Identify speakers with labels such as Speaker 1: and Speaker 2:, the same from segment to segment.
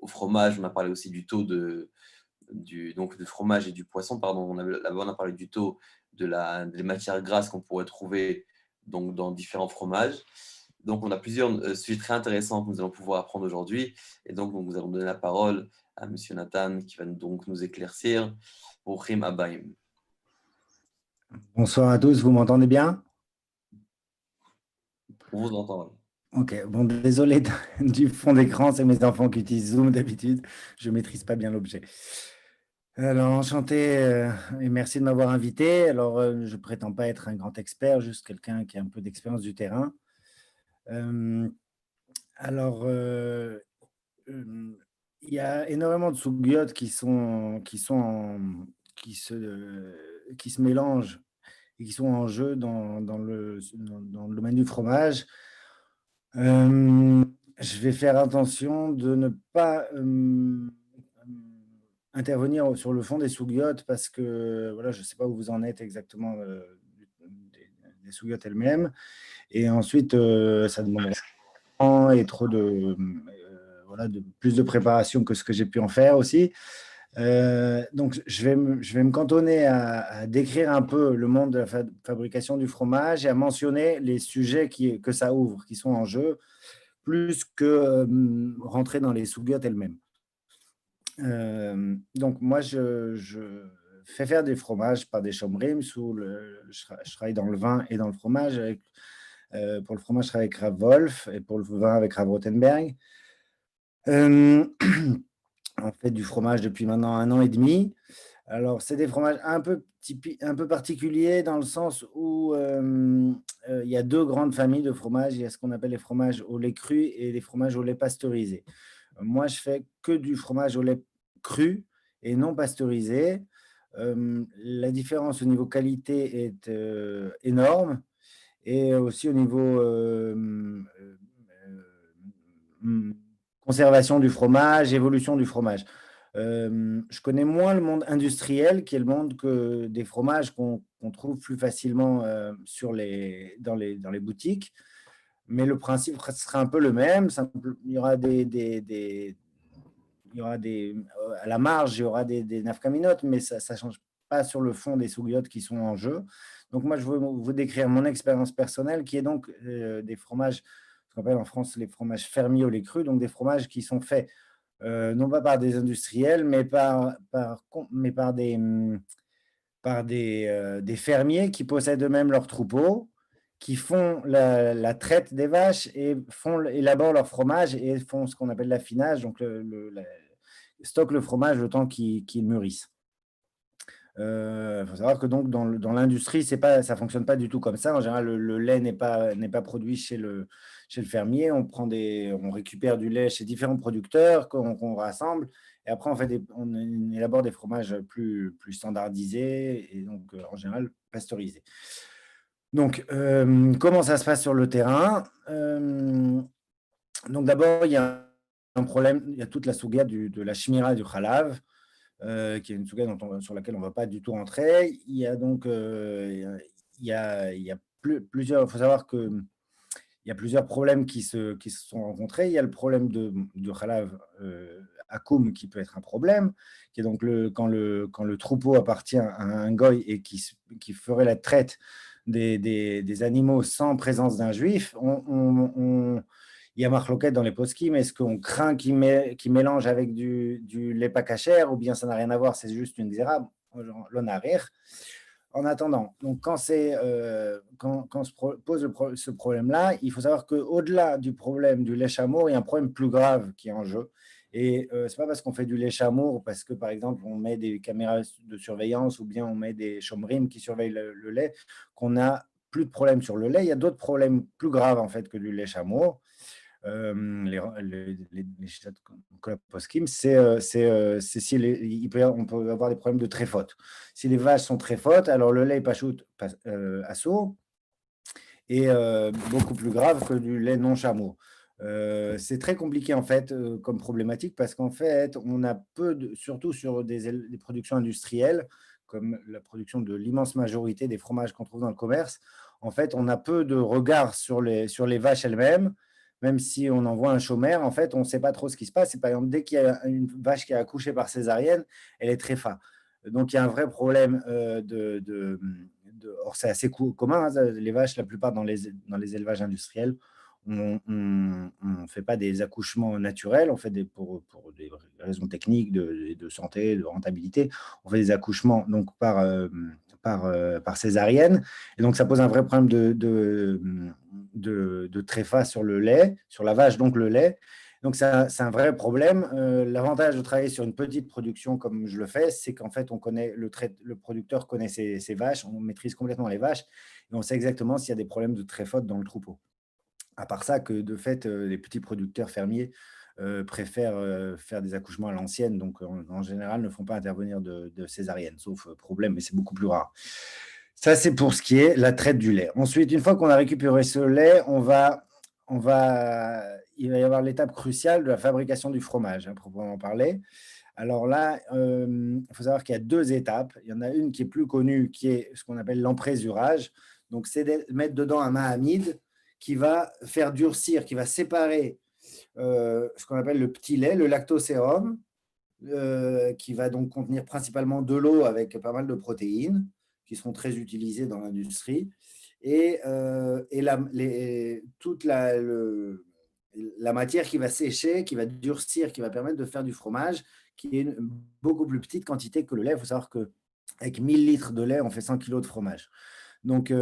Speaker 1: au fromage, on a parlé aussi du taux donc du fromage et du poisson, pardon. Là-bas, on a parlé du taux des matières grasses qu'on pourrait trouver donc, dans différents fromages. Donc, on a plusieurs sujets très intéressants que nous allons pouvoir apprendre aujourd'hui. Et donc, nous allons donner la parole à M. Nathan qui va donc nous éclaircir. Bruchim Abayim.
Speaker 2: Bonsoir à tous, vous m'entendez bien?
Speaker 1: On vous entend.
Speaker 2: Ok, bon, désolé du fond d'écran, c'est mes enfants qui utilisent Zoom d'habitude, je ne maîtrise pas bien l'objet. Alors, enchanté et merci de m'avoir invité. Alors, je ne prétends pas être un grand expert, juste quelqu'un qui a un peu d'expérience du terrain. Euh, alors, il y a énormément de sous-biotes qui se mélangent et qui sont en jeu dans le domaine du fromage. Je vais faire attention de ne pas intervenir sur le fond des sougiotes parce que voilà, je ne sais pas où vous en êtes exactement des sougiotes elles-mêmes. Et ensuite, ça demanderait et trop voilà, plus de préparation que ce que j'ai pu en faire aussi. Donc, je vais me cantonner à décrire un peu le monde de la fabrication du fromage et à mentionner les sujets que ça ouvre, qui sont en jeu, plus que rentrer dans les sougiotes elles-mêmes. Donc, moi, je fais faire des fromages par des chomrim. Je travaille dans le vin et dans le fromage. Pour le fromage, je travaille avec Rav Wolf et pour le vin avec Rav Rothenberg. On fait du fromage depuis maintenant 1 an et demi. Alors, c'est des fromages un peu particuliers dans le sens où il y a deux grandes familles de fromages. Il y a ce qu'on appelle les fromages au lait cru et les fromages au lait pasteurisé. Moi, je fais que du fromage au lait cru et non pasteurisé. La différence au niveau qualité est énorme et aussi au niveau conservation du fromage, évolution du fromage. Je connais moins le monde industriel, qui est le monde des fromages qu'on trouve plus facilement dans les boutiques. Mais le principe sera un peu le même. Il y aura à la marge, il y aura des nafkaminotes, mais ça ne change pas sur le fond des sougiotes qui sont en jeu. Donc, moi, je veux vous décrire mon expérience personnelle, qui est donc des fromages, ce qu'on appelle en France les fromages fermiers au lait cru, donc des fromages qui sont faits non pas par des industriels, mais par des fermiers qui possèdent eux-mêmes leurs troupeaux, qui font la traite des vaches et élaborent leur fromage et font ce qu'on appelle l'affinage, donc stockent le fromage le temps qu'il mûrisse. Faut savoir que donc dans l'industrie, ça fonctionne pas du tout comme ça. En général, le lait n'est pas produit chez le fermier. On récupère du lait chez différents producteurs qu'on rassemble et après on élabore des fromages plus standardisés et donc en général pasteurisés. Donc, comment ça se passe sur le terrain? Donc d'abord, il y a un problème, il y a toute la souga de la chimira du halav, qui est une souga sur laquelle on ne va pas du tout rentrer. Il y a donc il y a plusieurs. Il faut savoir qu'il y a plusieurs problèmes qui se sont rencontrés. Il y a le problème du halav akoum qui peut être un problème, qui est donc quand le troupeau appartient à un goy et qui ferait la traite des animaux sans présence d'un juif. Il y a marloquette dans les poskim, est-ce qu'on craint qu'il mélange avec du lait pas cachère ou bien ça n'a rien à voir, c'est juste une xéra, l'onarir. En attendant, donc quand se pose ce problème-là, il faut savoir qu'au-delà du problème du lait chameau, il y a un problème plus grave qui est en jeu. Et ce n'est pas parce qu'on fait du lait chameau, parce que par exemple on met des caméras de surveillance ou bien on met des chomrim qui surveillent le lait, qu'on n'a plus de problème sur le lait. Il y a d'autres problèmes plus graves en fait que du lait chameau. Les chiottes Kolposkim, c'est si on peut avoir des problèmes de tréfote. Si les vaches sont tréfotes, alors le lait pachout à saut est beaucoup plus grave que du lait non chameau. C'est très compliqué en fait comme problématique parce qu'en fait on a surtout sur des productions industrielles comme la production de l'immense majorité des fromages qu'on trouve dans le commerce, en fait on a peu de regard sur les vaches elles-mêmes même si on envoie un chômeur, en fait, on ne sait pas trop ce qui se passe. Et par exemple, dès qu'il y a une vache qui a accouché par césarienne, elle est tréfa. Donc, il y a un vrai problème or, c'est assez commun, hein, les vaches, la plupart dans les élevages industriels, on ne fait pas des accouchements naturels, on fait pour des raisons techniques, de santé, de rentabilité, on fait des accouchements donc par césarienne. Et donc, ça pose un vrai problème de tréfa sur le lait, sur la vache, donc le lait. Donc, c'est un vrai problème. L'avantage de travailler sur une petite production comme je le fais, c'est qu'en fait, on connaît le producteur connaît ses vaches, on maîtrise complètement les vaches et on sait exactement s'il y a des problèmes de tréfote dans le troupeau. À part ça, que de fait, les petits producteurs fermiers préfèrent faire des accouchements à l'ancienne, donc en général ne font pas intervenir de césarienne, sauf problème, mais c'est beaucoup plus rare. Ça, c'est pour ce qui est la traite du lait. Ensuite, une fois qu'on a récupéré ce lait, il va y avoir l'étape cruciale de la fabrication du fromage, à proprement parler. Alors là, il faut savoir qu'il y a deux étapes. Il y en a une qui est plus connue, qui est ce qu'on appelle l'emprésurage. Donc, c'est de mettre dedans un mahamide qui va faire durcir, qui va séparer ce qu'on appelle le petit lait, le lactosérum, qui va donc contenir principalement de l'eau avec pas mal de protéines qui seront très utilisées dans l'industrie. Toute la matière qui va sécher, qui va durcir, qui va permettre de faire du fromage, qui est une beaucoup plus petite quantité que le lait. Il faut savoir qu'avec 1000 litres de lait, on fait 100 kilos de fromage. Donc,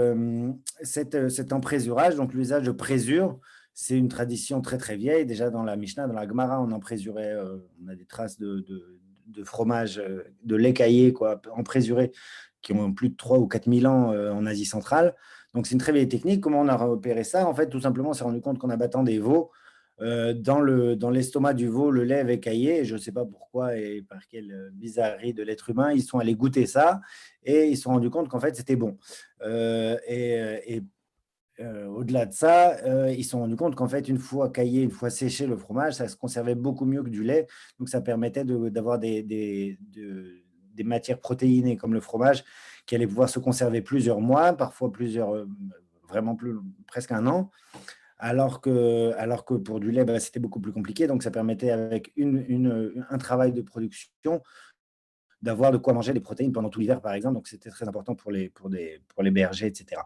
Speaker 2: cet emprésurage, donc l'usage de présure, c'est une tradition très très vieille. Déjà dans la Mishnah, dans la Gemara, on emprésurait, on a des traces de fromage, de lait caillé, quoi, emprésuré, qui ont plus de 3 ou 4 000 ans en Asie centrale. Donc, c'est une très vieille technique. Comment on a repéré ça? En fait, tout simplement, on s'est rendu compte qu'en abattant des veaux, dans l'estomac du veau, le lait avait caillé. Je ne sais pas pourquoi et par quelle bizarrerie de l'être humain, ils sont allés goûter ça et ils se sont rendus compte qu'en fait, c'était bon. Au-delà de ça, ils se sont rendus compte qu'en fait, une fois caillé, une fois séché le fromage, ça se conservait beaucoup mieux que du lait. Donc, ça permettait d'avoir des matières protéinées comme le fromage qui allaient pouvoir se conserver plusieurs mois, parfois vraiment presque un an. Alors que pour du lait, bah, c'était beaucoup plus compliqué. Donc, ça permettait, avec un travail de production, d'avoir de quoi manger des protéines pendant tout l'hiver, par exemple. Donc, c'était très important pour les bergers, etc.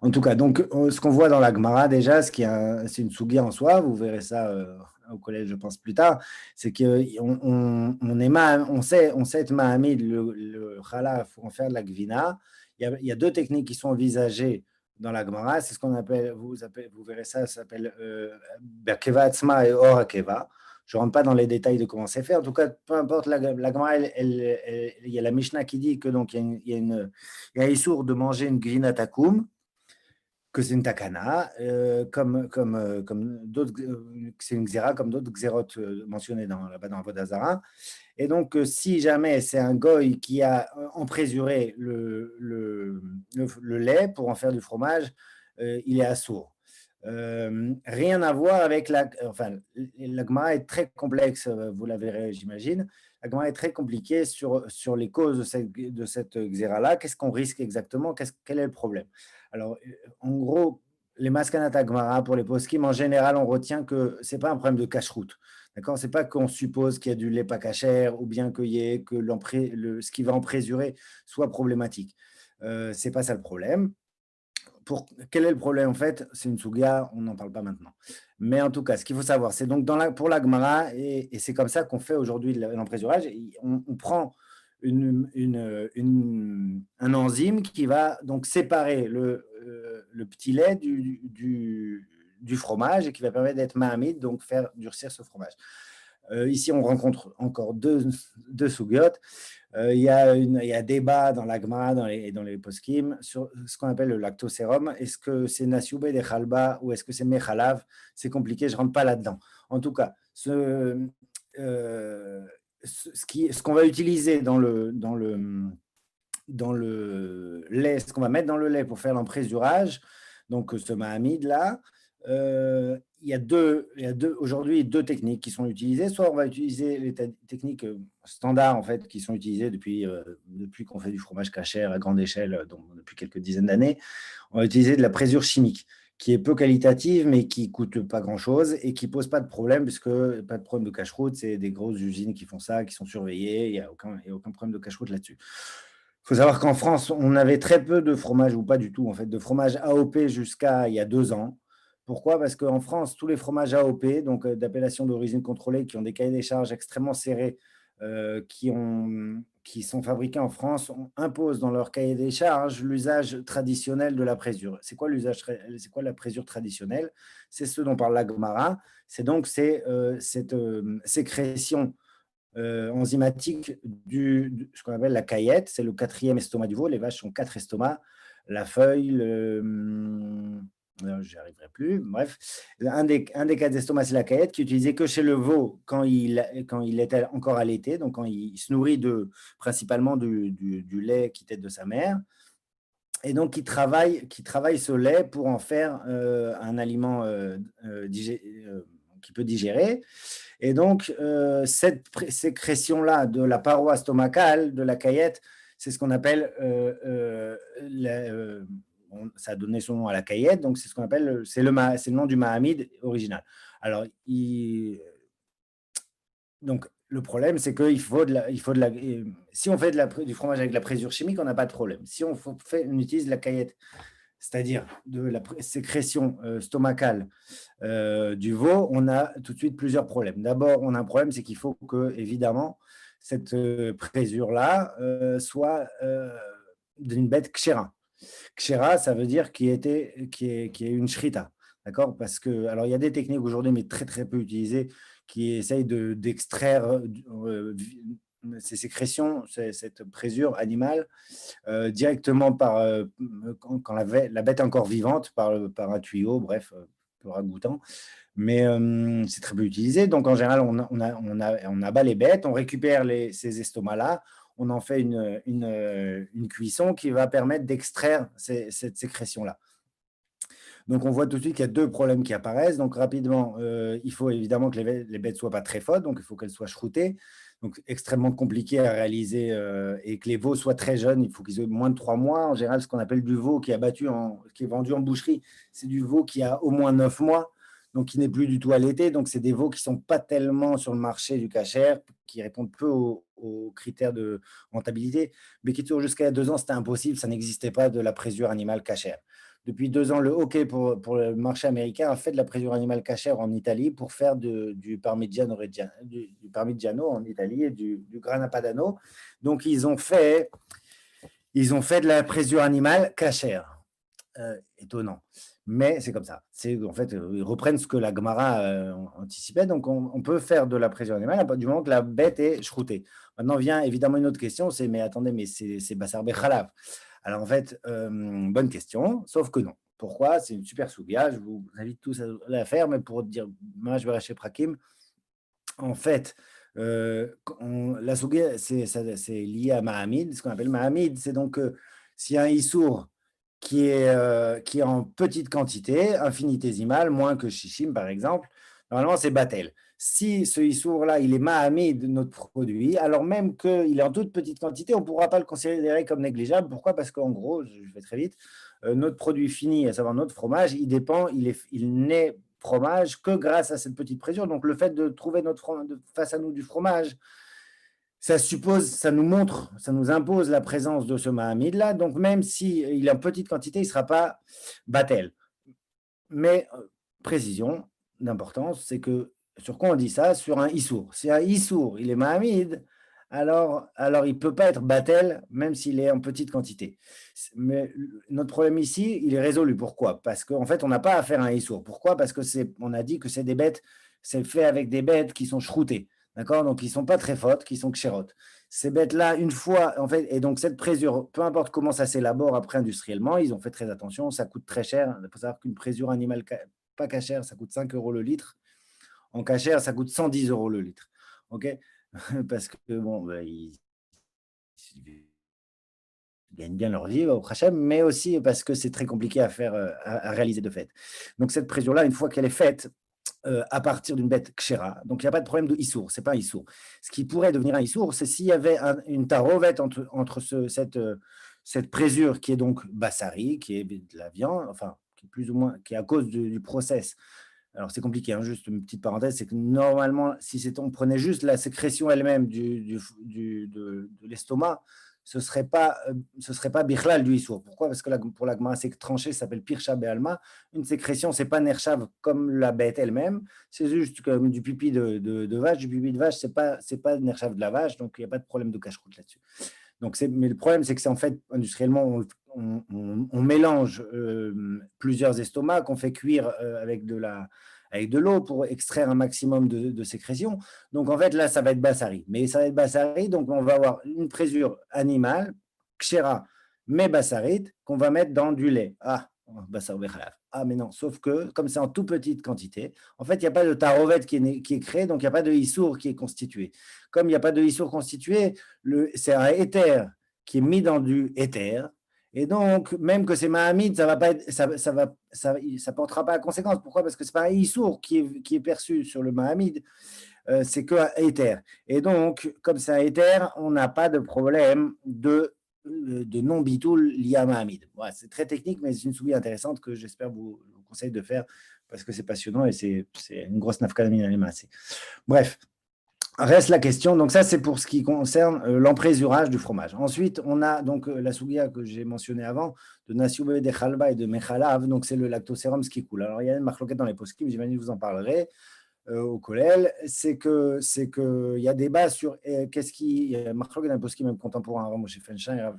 Speaker 2: En tout cas, donc, ce qu'on voit dans la Gemara, déjà, c'est une sougia en soi. Vous verrez ça au collège, je pense, plus tard. C'est on sait être mahamid, le challah, pour en faire de la gvina. Il y a deux techniques qui sont envisagées dans la Gemara. C'est ce qu'on appelle, vous verrez ça s'appelle Berkeva Atzma et Or Akeva. Je ne rentre pas dans les détails de comment c'est fait. En tout cas, peu importe, la Gemara, il y a la Mishnah qui dit que donc il y a Issour de manger une gvina takoum, que c'est une takana, comme d'autres, c'est une xéra, comme d'autres xérotes mentionnées là-bas dans Avodah Zarah. Et donc, si jamais c'est un goy qui a emprésuré le lait pour en faire du fromage, il est assourd. Rien à voir avec enfin, la Gemara est très complexe, vous la verrez, j'imagine. La Gemara est très compliquée sur les causes de cette xéra-là. Qu'est-ce qu'on risque exactement? Quel est le problème? Alors, en gros, les maskanata Gemara, pour les poskim, en général, on retient que ce n'est pas un problème de cache-route. D'accord? Ce n'est pas qu'on suppose qu'il y a du lait pas cachère ou bien que ce qui va emprésurer soit problématique. Ce n'est pas ça le problème. Quel est le problème? En fait, c'est une souga, on n'en parle pas maintenant. Mais en tout cas, ce qu'il faut savoir, c'est donc pour la Gemara, et c'est comme ça qu'on fait aujourd'hui l'emprésurage, on prend un enzyme qui va donc séparer le petit lait du fromage et qui va permettre d'être mahamid, donc faire durcir ce fromage. Ici, on rencontre encore deux sougiotes. Il y a débat dans l'agma et dans les poskim sur ce qu'on appelle le lactosérum. Est-ce que c'est nasiube de chalba ou est-ce que c'est mechalav? C'est compliqué, je ne rentre pas là-dedans. En tout cas, ce qu'on va utiliser dans le lait, ce qu'on va mettre dans le lait pour faire l'emprésurage, donc ce mahamide-là, il y a aujourd'hui deux techniques qui sont utilisées. Soit on va utiliser les techniques standards en fait, qui sont utilisées depuis qu'on fait du fromage cachère à grande échelle, depuis quelques dizaines d'années. On va utiliser de la présure chimique, qui est peu qualitative, mais qui ne coûte pas grand-chose et qui ne pose pas de problème, puisque pas de problème de cache-route. C'est des grosses usines qui font ça, qui sont surveillées. Il y a aucun problème de cache-route là-dessus. Il faut savoir qu'en France, on avait très peu de fromage, ou pas du tout, en fait, de fromage AOP jusqu'à il y a 2 ans. Pourquoi? Parce qu'en France, tous les fromages AOP, donc d'appellation d'origine contrôlée, qui ont des cahiers des charges extrêmement serrés, qui sont fabriqués en France, imposent dans leur cahier des charges l'usage traditionnel de la présure. C'est quoi c'est quoi la présure traditionnelle? C'est ce dont parle la Gemara. C'est donc cette sécrétion enzymatique ce qu'on appelle la caillette. C'est le quatrième estomac du veau. Les vaches ont 4 estomacs. La feuille, je n'y arriverai plus. Bref, un des 4 estomacs, c'est la caillette, qui est utilisée que chez le veau quand il est encore allaité, donc quand il se nourrit principalement du lait qui tète de sa mère. Et donc, qui travaille ce lait pour en faire un aliment qui peut digérer. Et donc, cette sécrétion-là de la paroi stomacale, de la caillette, c'est ce qu'on appelle, ça a donné son nom à la caillette, donc c'est ce qu'on appelle, c'est le nom du mahamid original. Alors, donc, le problème, c'est qu'il faut si on fait du fromage avec de la présure chimique, on n'a pas de problème. Si on utilise la caillette, c'est-à-dire de la sécrétion stomacale du veau, on a tout de suite plusieurs problèmes. D'abord, on a un problème, c'est qu'il faut que, évidemment, cette présure-là soit d'une bête kshera. Kshera, ça veut dire qui est une shrita. D'accord? Parce que, alors, il y a des techniques aujourd'hui, mais très, très peu utilisées, qui essayent d'extraire ces sécrétions, cette présure animale, directement quand la bête est encore vivante, par un tuyau, bref, peu ragoûtant. Mais c'est très peu utilisé. Donc, en général, on abat les bêtes, on récupère ces estomacs-là, on en fait une cuisson qui va permettre d'extraire cette sécrétion-là. Donc, on voit tout de suite qu'il y a 2 problèmes qui apparaissent. Donc, rapidement, il faut évidemment que les bêtes ne soient pas très fortes, donc il faut qu'elles soient shroutées. Donc, extrêmement compliqué à réaliser et que les veaux soient très jeunes. Il faut qu'ils aient moins de 3 mois. En général, ce qu'on appelle du veau qui est vendu en boucherie, c'est du veau qui a au moins 9 mois, donc qui n'est plus du tout allaité. Donc, c'est des veaux qui ne sont pas tellement sur le marché du kasher, qui répondent peu aux critères de rentabilité. Mais qui, jusqu'à 2 ans, c'était impossible. Ça n'existait pas de la présure animale kasher. Depuis 2 ans, le hockey pour le marché américain a fait de la présure animale cachère en Italie pour faire du Parmigiano en Italie et du Grana Padano. Donc, ils ont fait de la présure animale cachère. Étonnant. Mais c'est comme ça. En fait, ils reprennent ce que la Gemara anticipait. Donc, on peut faire de la présure animale du moment que la bête est shroutée. Maintenant vient évidemment une autre question, mais attendez, mais c'est Bassar Bechalav. Alors, en fait, bonne question, sauf que non. Pourquoi? C'est une super souga. Je vous invite tous à la faire, mais pour dire, moi, je vais lâcher Prakim. En fait, la souga, c'est lié à Mahamid. Ce qu'on appelle Mahamid, c'est donc s'il y a un Issour qui est en petite quantité, infinitésimale, moins que Shishim, par exemple, normalement, c'est Batel. Si ce Issour-là, il est Mahamid, notre produit, alors même qu'il est en toute petite quantité, on ne pourra pas le considérer comme négligeable. Pourquoi? Parce qu'en gros, je vais très vite, notre produit fini, à savoir notre fromage, il n'est fromage que grâce à cette petite présure. Donc, le fait de trouver face à nous du fromage, ça nous montre, ça nous impose la présence de ce Mahamid-là. Donc, même s'il est en petite quantité, il ne sera pas Batel. Mais, précision d'importance, c'est que sur quoi on dit ça? Sur un Issour. Si un Issour, il est Mahamid, alors il ne peut pas être Batel, même s'il est en petite quantité. Mais notre problème ici, il est résolu. Pourquoi? Parce qu'en fait, on n'a pas affaire à un Issour. Pourquoi? Parce qu'on a dit que c'est des bêtes, c'est fait avec des bêtes qui sont shroutées. D'accord? Donc, ils ne sont pas très fortes, qui sont kshérotes. Ces bêtes-là, une fois, en fait, et donc cette présure, peu importe comment ça s'élabore après industriellement, ils ont fait très attention, ça coûte très cher. Il faut savoir qu'une présure animale pas cachère, ça coûte 5 € le litre. En cachère, ça coûte 110 € le litre. OK? Parce que, bon, ils gagnent bien leur vie au Hachem, mais aussi parce que c'est très compliqué à réaliser de fait. Donc, cette présure-là, une fois qu'elle est faite, à partir d'une bête kshera. Donc, il n'y a pas de problème de issour, ce n'est pas un issour. Ce qui pourrait devenir un issour, c'est s'il y avait une tarovette entre cette présure qui est donc bassari, qui est de la viande, enfin, qui est plus ou moins, qui est à cause du process. Alors, c'est compliqué, hein, juste une petite parenthèse, c'est que normalement, si on prenait juste la sécrétion elle-même de l'estomac, ce ne serait pas bichlal du issour. Pourquoi? Parce que pour la Gemara, c'est tranché, ça s'appelle pirsha be'alma. Une sécrétion, ce n'est pas nershav comme la bête elle-même, c'est juste comme du pipi de vache. Du pipi de vache, ce n'est pas nershav de la vache, donc il n'y a pas de problème de cache-croûte là-dessus. Donc, mais le problème, c'est que c'est en fait, industriellement, on mélange plusieurs estomacs qu'on fait cuire avec de l'eau pour extraire un maximum de sécrétion. Donc, en fait, là, ça va être bassari. Mais ça va être bassari, donc on va avoir une présure animale, kshera, mais bassarit, qu'on va mettre dans du lait. Ah, bassar bechalav. Ah, mais non, sauf que, comme c'est en toute petite quantité, en fait, il n'y a pas de tarovet qui est créé, donc il n'y a pas de issour qui est constitué. Comme il n'y a pas de issour constitué, c'est un éther qui est mis dans du éther, et donc, même que c'est Mahamid, ça ne portera pas à conséquence. Pourquoi? Parce que ce n'est pas un Issour qui est perçu sur le Mahamid, c'est qu'un éther. Et donc, comme c'est un éther, on n'a pas de problème de non-bitoul lié à Mahamid. Voilà, c'est très technique, mais c'est une souris intéressante que j'espère vous conseille de faire parce que c'est passionnant et c'est une grosse nafkanamine à l'émassé. Bref. Reste la question, donc ça c'est pour ce qui concerne l'emprésurage du fromage. Ensuite, on a donc la sougia que j'ai mentionnée avant, de Nasioube de Khalba et de Mechalav, donc c'est le lactosérum ce qui coule. Alors il y a une marloquette dans les poskim, j'imagine que vous en parlerez au collège, c'est que il y a débat sur qu'est-ce qui, marloquette dans les poskim même contemporain, Moshe Fenstein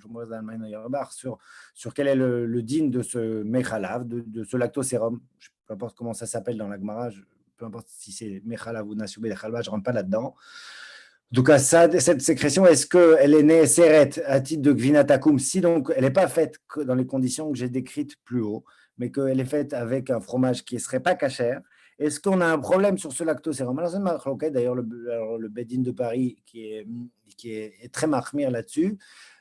Speaker 2: sur quel est le din de ce Mechalav, de ce lactosérum, peu importe comment ça s'appelle dans la Gemara, peu importe si c'est Mechalav ou Nasioube de Khalba, je ne rentre pas là-dedans. En tout cas, cette sécrétion, est-ce qu'elle est née seret à titre de gvinatakum? Si donc elle n'est pas faite dans les conditions que j'ai décrites plus haut, mais qu'elle est faite avec un fromage qui ne serait pas cachère, est-ce qu'on a un problème sur ce lactosérum? Alors, c'est une marloquette, d'ailleurs, le Bedin de Paris qui est très marmire là-dessus.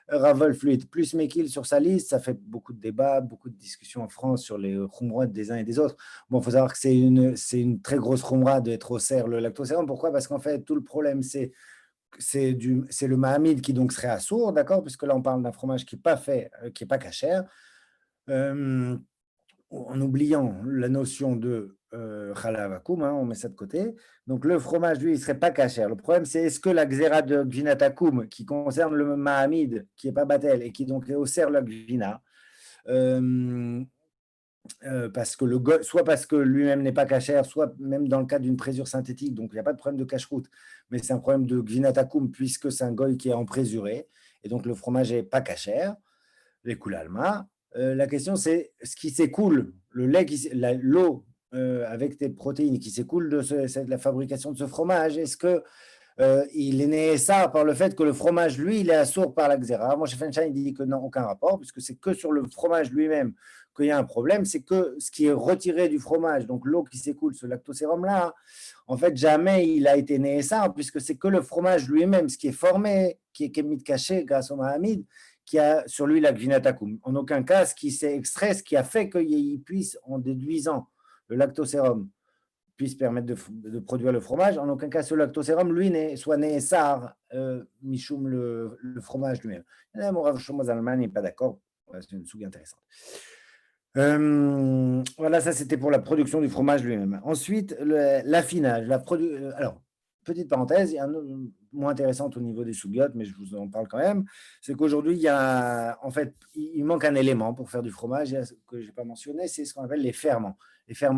Speaker 2: Ravel Fluid plus Mekil sur sa liste, ça fait beaucoup de débats, beaucoup de discussions en France sur les khumrat des uns et des autres. Bon, il faut savoir que c'est une très grosse khumra d'être au cerf le lactosérum. Pourquoi? Parce qu'en fait, tout le problème, c'est le Mahamid qui donc serait assourd, d'accord? Puisque là, on parle d'un fromage qui n'est pas fait, qui n'est pas cachère. En oubliant la notion de chalav akum, on met ça de côté. Donc, le fromage, lui, il ne serait pas cachère. Le problème, c'est est-ce que la xéra de gvinat akum, qui concerne le Mahamid, qui n'est pas batel, et qui donc est au cerf la gvina, soit parce que lui-même n'est pas cachère, soit même dans le cas d'une présure synthétique, donc il n'y a pas de problème de cache-route, mais c'est un problème de gvinatakum puisque c'est un goy qui est emprésuré, et donc le fromage n'est pas cachère, les koulalma. La question c'est ce qui s'écoule, le lait, l'eau avec des protéines qui s'écoule de la fabrication de ce fromage, est-ce que il est né ça par le fait que le fromage, lui, il est assourd par la xéra. Moi, chez Fenstein, il dit que non, aucun rapport, puisque c'est que sur le fromage lui-même qu'il y a un problème. C'est que ce qui est retiré du fromage, donc l'eau qui s'écoule, ce lactosérum-là, en fait, jamais il a été né ça, puisque c'est que le fromage lui-même, ce qui est formé, qui est mis de caché grâce au Mahamid, qui a sur lui la gvinatakum. En aucun cas, ce qui s'est extrait, ce qui a fait qu'il puisse, en déduisant le lactosérum, puisse permettre de produire le fromage. En aucun cas, ce lactosérum, lui, soit néessar, michoum le fromage lui-même. Mon Rav Shlomo Zalman n'est pas d'accord. C'est une souga intéressante. Voilà, ça c'était pour la production du fromage lui-même. Ensuite, l'affinage. Alors, petite parenthèse, il y a un moins intéressante au niveau des soubiotes, mais je vous en parle quand même, c'est qu'aujourd'hui, en fait, il manque un élément pour faire du fromage que je n'ai pas mentionné, c'est ce qu'on appelle les ferments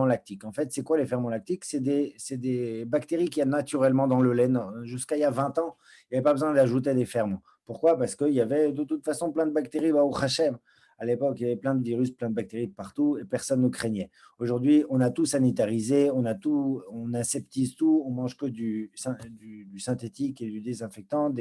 Speaker 2: lactiques. En fait, c'est quoi les ferments lactiques? C'est des bactéries qu'il y a naturellement dans le lait. Jusqu'à il y a 20 ans, il n'y avait pas besoin d'ajouter des ferments. Pourquoi? Parce qu'il y avait de toute façon plein de bactéries au Hachem. À l'époque, il y avait plein de virus, plein de bactéries partout et personne ne craignait. Aujourd'hui, on a tout sanitarisé, on aseptise tout, on mange que du synthétique et du désinfectant,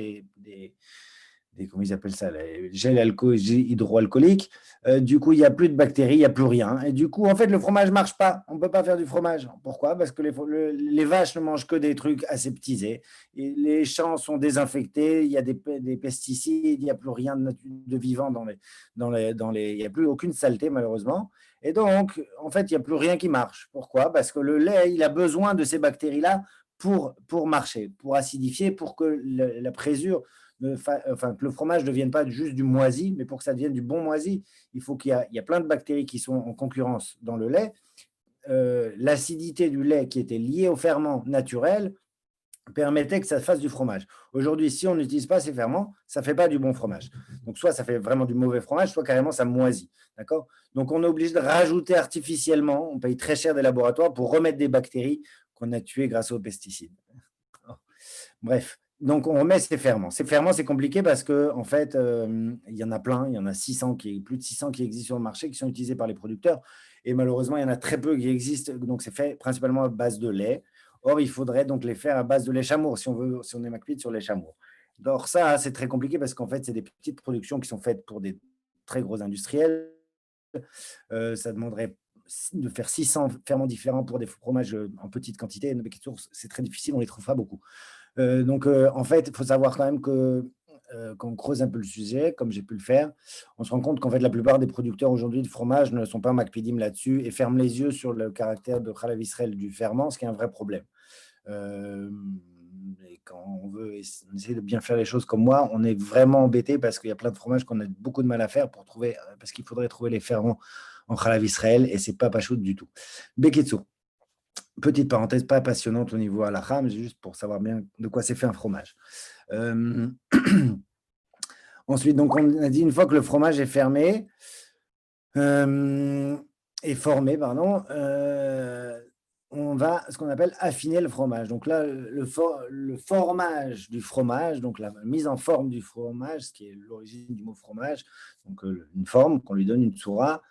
Speaker 2: comment ils appellent ça, les gels hydroalcooliques. Du coup, il n'y a plus de bactéries, il n'y a plus rien. Et du coup, en fait, le fromage ne marche pas. On ne peut pas faire du fromage. Pourquoi? Parce que les vaches ne mangent que des trucs aseptisés. Et les champs sont désinfectés, il y a des pesticides, il n'y a plus rien de vivant il n'y a plus aucune saleté, malheureusement. Et donc, en fait, il n'y a plus rien qui marche. Pourquoi? Parce que le lait, il a besoin de ces bactéries-là pour marcher, pour acidifier, pour que la présure enfin, que le fromage ne devienne pas juste du moisi, mais pour que ça devienne du bon moisi, il faut il y a plein de bactéries qui sont en concurrence dans le lait. L'acidité du lait qui était liée au ferment naturel permettait que ça fasse du fromage. Aujourd'hui, si on n'utilise pas ces ferments, ça ne fait pas du bon fromage. Donc, soit ça fait vraiment du mauvais fromage, soit carrément ça moisit. D'accord? Donc, on est obligé de rajouter artificiellement, on paye très cher des laboratoires pour remettre des bactéries qu'on a tuées grâce aux pesticides. Bref, donc on remet ces ferments. Ces ferments, c'est compliqué parce que en fait, il y en a plein, il y en a 600 plus de 600 qui existent sur le marché, qui sont utilisés par les producteurs. Et malheureusement, il y en a très peu qui existent. Donc, c'est fait principalement à base de lait. Or, il faudrait donc les faire à base de lait chameau si on est McPeed sur lait chameau. Alors ça, c'est très compliqué parce qu'en fait, c'est des petites productions qui sont faites pour des très gros industriels. Ça demanderait de faire 600 ferments différents pour des fromages en petite quantité. C'est très difficile, on ne les trouve pas beaucoup. Donc, en fait, il faut savoir quand même que quand on creuse un peu le sujet, comme j'ai pu le faire, on se rend compte qu'en fait, la plupart des producteurs aujourd'hui de fromage ne sont pas Macpidim là-dessus et ferment les yeux sur le caractère de Chalav Israël du ferment, ce qui est un vrai problème. Et quand on essaie de bien faire les choses comme moi, on est vraiment embêté parce qu'il y a plein de fromages qu'on a beaucoup de mal à faire pour trouver, parce qu'il faudrait trouver les ferments en Chalav Israël et c'est pas pachout du tout. Beketsu. Petite parenthèse, pas passionnante au niveau halakha, mais juste pour savoir bien de quoi c'est fait un fromage. Ensuite, donc on a dit une fois que le fromage est fermé, est formé, pardon, on va ce qu'on appelle affiner le fromage. Donc là, le formage du fromage, donc la mise en forme du fromage, ce qui est l'origine du mot fromage, donc une forme qu'on lui donne, une tsura,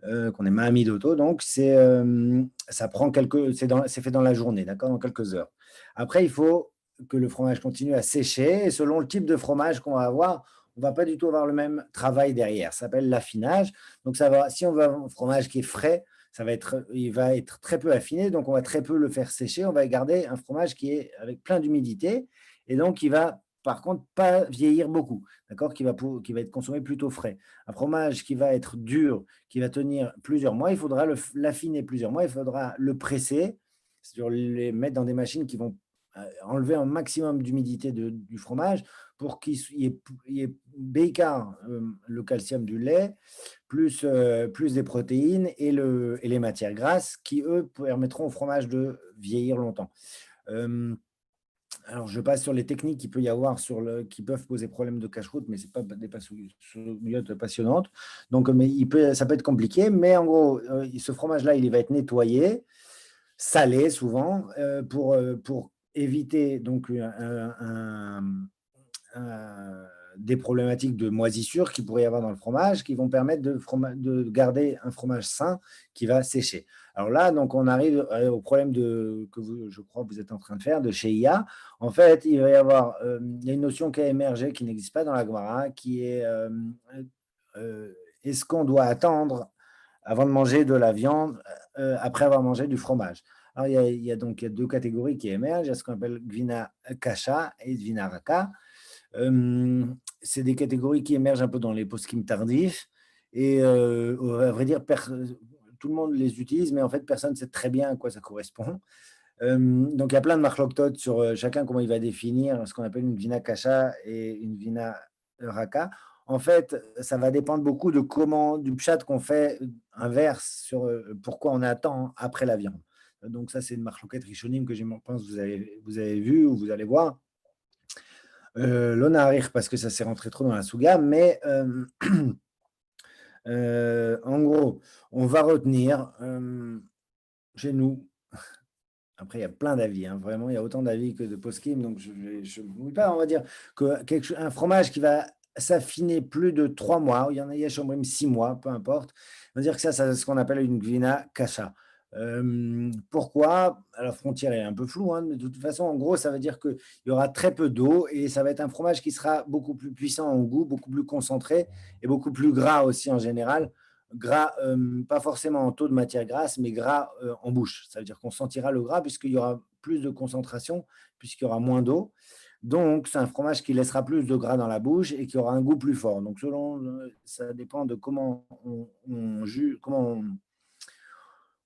Speaker 2: qu'on est Mahami d'auto, donc ça prend c'est fait dans la journée, d'accord, dans quelques heures. Après, il faut que le fromage continue à sécher, et selon le type de fromage qu'on va avoir, on ne va pas du tout avoir le même travail derrière. Ça s'appelle l'affinage. Donc, si on veut un fromage qui est frais, il va être très peu affiné, donc on va très peu le faire sécher. On va garder un fromage qui est avec plein d'humidité, et donc il va, par contre, pas vieillir beaucoup, d'accord, qui va être consommé plutôt frais. Un fromage qui va être dur, qui va tenir plusieurs mois, il faudra l'affiner plusieurs mois, il faudra le presser, c'est-à-dire les mettre dans des machines qui vont enlever un maximum d'humidité du fromage pour qu'il y ait bécard, le calcium du lait, plus des protéines et les matières grasses qui, eux, permettront au fromage de vieillir longtemps. Alors, je passe sur les techniques qu'il peut y avoir qui peuvent poser problème de cache-route, mais ce n'est pas des passouillottes passionnantes. Donc, mais ça peut être compliqué, mais en gros, ce fromage-là, il va être nettoyé, salé souvent, pour éviter donc des problématiques de moisissure qu'il pourrait y avoir dans le fromage, qui vont permettre de garder un fromage sain qui va sécher. Alors là, donc on arrive au problème je crois que vous êtes en train de faire, de chez IA. En fait, il y a une notion qui a émergé, qui n'existe pas dans la Gemara, qui est est-ce qu'on doit attendre avant de manger de la viande après avoir mangé du fromage? Alors, il y a donc deux catégories qui émergent. Il y a ce qu'on appelle Gvina Kasha et Gvina Raka. C'est des catégories qui émergent un peu dans les poskim tardifs. Et à vrai dire, tout le monde les utilise, mais en fait, personne ne sait très bien à quoi ça correspond. Donc, il y a plein de marloktot sur chacun, comment il va définir ce qu'on appelle une Gvina Kasha et une Gvina Raka. En fait, ça va dépendre beaucoup du pshat qu'on fait inverse sur pourquoi on attend après la viande. Donc, ça, c'est une marloquette rishonim que je pense vous avez vu ou vous allez voir. L'on arrive parce que ça s'est rentré trop dans la souga, mais en gros, on va retenir chez nous. Après, il y a plein d'avis, hein, vraiment, il y a autant d'avis que de poskim, donc je ne vous pas, on va dire qu'un fromage qui va s'affiner plus de 3 mois, il y en a même 6 mois, peu importe, on va dire que ça c'est ce qu'on appelle une gvina kasha. Pourquoi? La frontière est un peu floue, hein, mais de toute façon, en gros, ça veut dire qu'il y aura très peu d'eau et ça va être un fromage qui sera beaucoup plus puissant en goût, beaucoup plus concentré et beaucoup plus gras aussi en général. Gras, pas forcément en taux de matière grasse, mais gras en bouche. Ça veut dire qu'on sentira le gras puisqu'il y aura plus de concentration, puisqu'il y aura moins d'eau. Donc, c'est un fromage qui laissera plus de gras dans la bouche et qui aura un goût plus fort. Donc, ça dépend de comment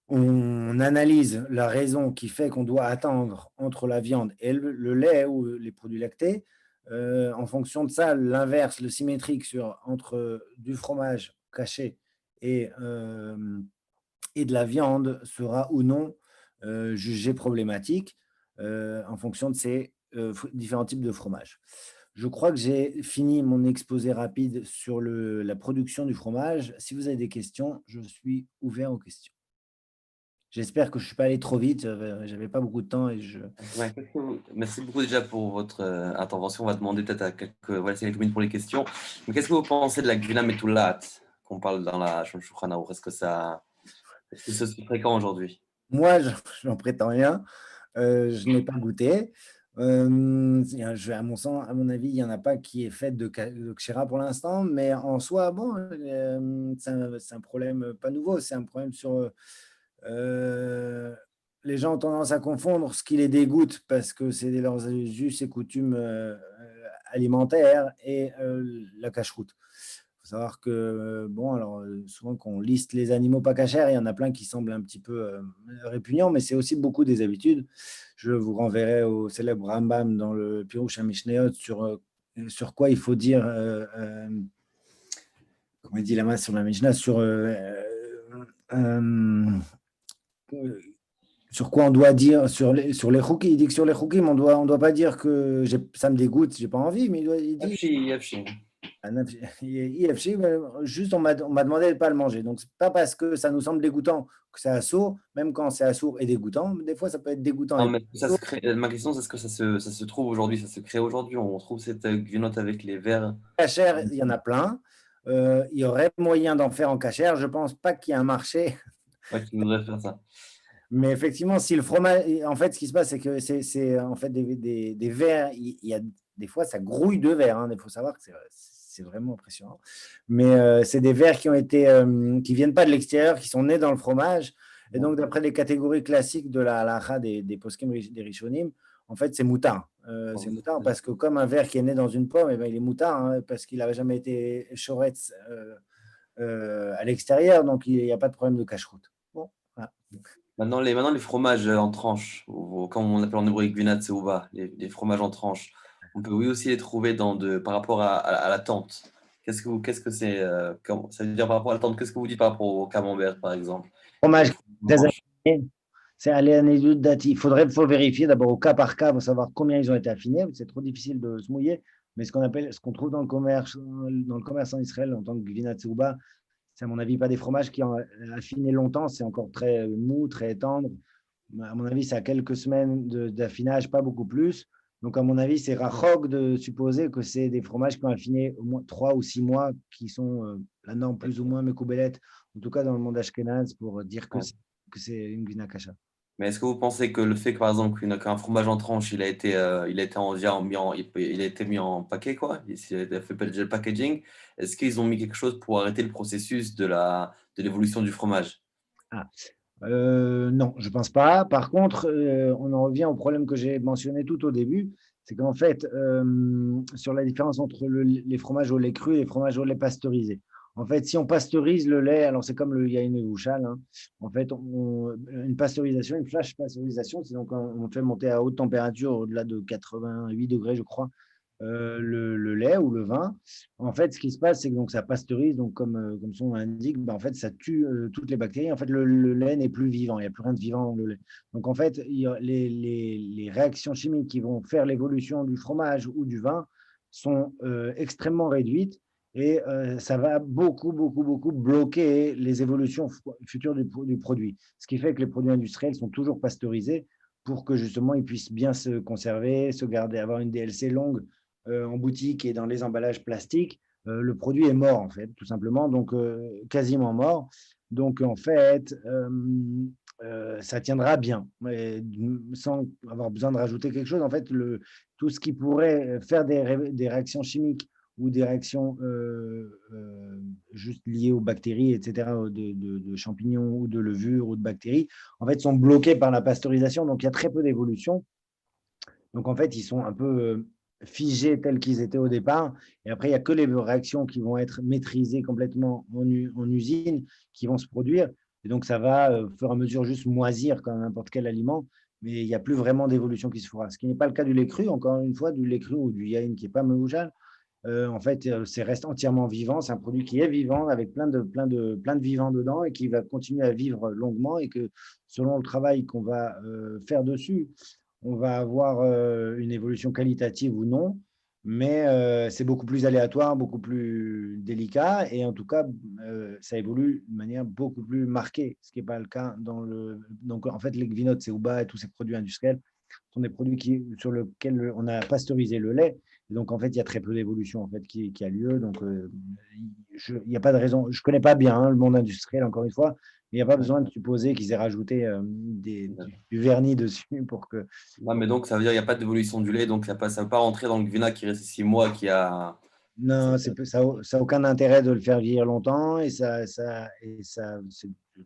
Speaker 2: on analyse la raison qui fait qu'on doit attendre entre la viande et le lait ou les produits lactés. En fonction de ça, l'inverse, le symétrique entre du fromage caché et, et de la viande sera ou non jugé problématique en fonction de ces différents types de fromage. Je crois que j'ai fini mon exposé rapide sur la production du fromage. Si vous avez des questions, je suis ouvert aux questions. J'espère que je ne suis pas allé trop vite. J'avais pas beaucoup de temps et je.
Speaker 1: Ouais, merci beaucoup déjà pour votre intervention. On va demander peut-être à voilà, c'est quelques minutes pour les questions. Mais qu'est-ce que vous pensez de la Gvina Metoulat qu'on parle dans la Shulchan Aruch? Est-ce que c'est aussi fréquent aujourd'hui?
Speaker 2: Moi, j'en prétends rien. Je n'ai pas goûté. À mon sens, à mon avis, il n'y en a pas qui est fait de Kshira pour l'instant, mais en soi, bon, c'est un problème pas nouveau. C'est un problème sur. Les gens ont tendance à confondre ce qui les dégoûte parce que c'est leurs us et coutumes alimentaires et la cache-route. Il faut savoir que, bon, alors souvent quand on liste les animaux pas cachers, il y en a plein qui semblent un petit peu répugnants, mais c'est aussi beaucoup des habitudes. Je vous renverrai au célèbre Rambam dans le Pirush HaMishnayot sur quoi il faut dire, comment il dit là-bas sur la Mishnah, sur quoi on doit dire, sur les choukim. Il dit que sur les choukim, on doit pas dire que ça me dégoûte, j'ai pas envie, mais il dit
Speaker 1: Yafshi, Yafshi.
Speaker 2: IFC, juste on m'a demandé de ne pas le manger. Donc, c'est pas parce que ça nous semble dégoûtant que c'est assourd, même quand c'est assourd et dégoûtant. Des fois, ça peut être dégoûtant
Speaker 1: Non,
Speaker 2: et pas
Speaker 1: mais ça se
Speaker 2: assourd.
Speaker 1: crée, ma question, c'est est-ce que ça se trouve aujourd'hui, ça se crée aujourd'hui? On trouve cette Gvinote avec les verres.
Speaker 2: Cachère, il y en a plein. Il y aurait moyen d'en faire en cachère. Je pense pas qu'il y ait un marché.
Speaker 1: Ouais, qui voudrait faire ça.
Speaker 2: Mais effectivement, si le fromage. En fait, ce qui se passe, c'est que c'est en fait des verres. Il y a, des fois, ça grouille de verre. Hein. Il faut savoir que c'est vraiment impressionnant. Mais c'est des verres qui viennent pas de l'extérieur, qui sont nés dans le fromage. Et donc, d'après les catégories classiques de la halakha des poskim des Rishonim, en fait, c'est moutard. C'est moutard parce que comme un verre qui est né dans une pomme, eh ben, il est moutard hein, parce qu'il n'avait jamais été choretz à l'extérieur. Donc, il n'y a pas de problème de cache-route. Bon, voilà.
Speaker 1: Maintenant, les fromages en tranches, comme on appelle en hébreu gvinat seuva, les fromages en tranches, on peut oui aussi les trouver par rapport à la tente. Qu'est-ce que c'est ça veut dire par rapport à la tente? Qu'est-ce que vous dites par rapport au camembert, par exemple? Les
Speaker 2: Fromage
Speaker 1: fromages en
Speaker 2: très
Speaker 1: tranches.
Speaker 2: affiné, c'est aller à l'étude dati. Faut vérifier d'abord au cas par cas pour savoir combien ils ont été affinés. C'est trop difficile de se mouiller. Mais ce qu'on trouve dans le commerce en Israël en tant que Gvinat Seuba, c'est à mon avis pas des fromages qui ont affiné longtemps. C'est encore très mou, très tendre. À mon avis, ça a quelques semaines d'affinage, pas beaucoup plus. Donc, à mon avis, c'est rachok de supposer que c'est des fromages qui ont affiné au moins 3 ou 6 mois, qui sont la norme plus ou moins mécoubelette, en tout cas dans le monde ashkénaze, pour dire
Speaker 1: Ouais.
Speaker 2: que c'est une gvina kasha.
Speaker 1: Mais est-ce que vous pensez que le fait que, par exemple, qu'un fromage en tranches, il a été il a été mis en paquet, quoi, il a été fait le packaging, est-ce qu'ils ont mis quelque chose pour arrêter le processus de l'évolution du fromage?
Speaker 2: Ah. Non, je ne pense pas. Par contre, on en revient au problème que j'ai mentionné tout au début, c'est qu'en fait, sur la différence entre les fromages au lait cru et les fromages au lait pasteurisé. En fait, si on pasteurise le lait, alors c'est comme le yaïn et Gouchal, hein. En fait, une pasteurisation, une flash pasteurisation, c'est donc on fait monter à haute température, au-delà de 88 degrés, je crois, le lait ou le vin. En fait, ce qui se passe, c'est que donc, ça pasteurise, donc comme son nom l'indique, en fait, ça tue toutes les bactéries. En fait, le lait n'est plus vivant, il n'y a plus rien de vivant dans le lait. Donc, en fait, les réactions chimiques qui vont faire l'évolution du fromage ou du vin sont extrêmement réduites et ça va beaucoup, beaucoup, beaucoup bloquer les évolutions futures du produit. Ce qui fait que les produits industriels sont toujours pasteurisés pour que justement ils puissent bien se conserver, se garder, avoir une DLC longue en boutique et dans les emballages plastiques, le produit est mort, en fait, tout simplement, donc quasiment mort. Donc, en fait, ça tiendra bien, mais sans avoir besoin de rajouter quelque chose. En fait, tout ce qui pourrait faire des réactions chimiques ou des réactions juste liées aux bactéries, etc., de champignons ou de levures ou de bactéries, en fait, sont bloqués par la pasteurisation. Donc, il y a très peu d'évolution. Donc, en fait, ils sont un peu figés tels qu'ils étaient au départ. Et après, il n'y a que les réactions qui vont être maîtrisées complètement en usine qui vont se produire. Et donc, ça va, au fur et à mesure, juste moisir comme n'importe quel aliment. mais il n'y a plus vraiment d'évolution qui se fera. Ce qui n'est pas le cas du lait cru, encore une fois, du lait cru ou du yaïn qui n'est pas meoujal. En fait, c'est reste entièrement vivant. C'est un produit qui est vivant avec plein de vivants dedans et qui va continuer à vivre longuement et que selon le travail qu'on va faire dessus, on va avoir une évolution qualitative ou non, mais c'est beaucoup plus aléatoire, beaucoup plus délicat et en tout cas, ça évolue de manière beaucoup plus marquée, ce qui n'est pas le cas dans le. Donc en fait, les Gvinotes, Ceuba et tous ces produits industriels sont des produits sur lesquels on a pasteurisé le lait. Et donc, en fait, il y a très peu d'évolution en fait, qui a lieu. Donc, il n'y a pas de raison. Je ne connais pas bien le monde industriel, encore une fois, mais il n'y a pas besoin de supposer qu'ils aient rajouté du vernis dessus pour que.
Speaker 1: Non, mais donc, ça veut dire qu'il n'y a pas d'évolution du lait, donc ça ne va pas rentrer dans le Gvina qui reste 6 mois, qui a.
Speaker 2: Non, ça n'a aucun intérêt de le faire vieillir longtemps et c'est de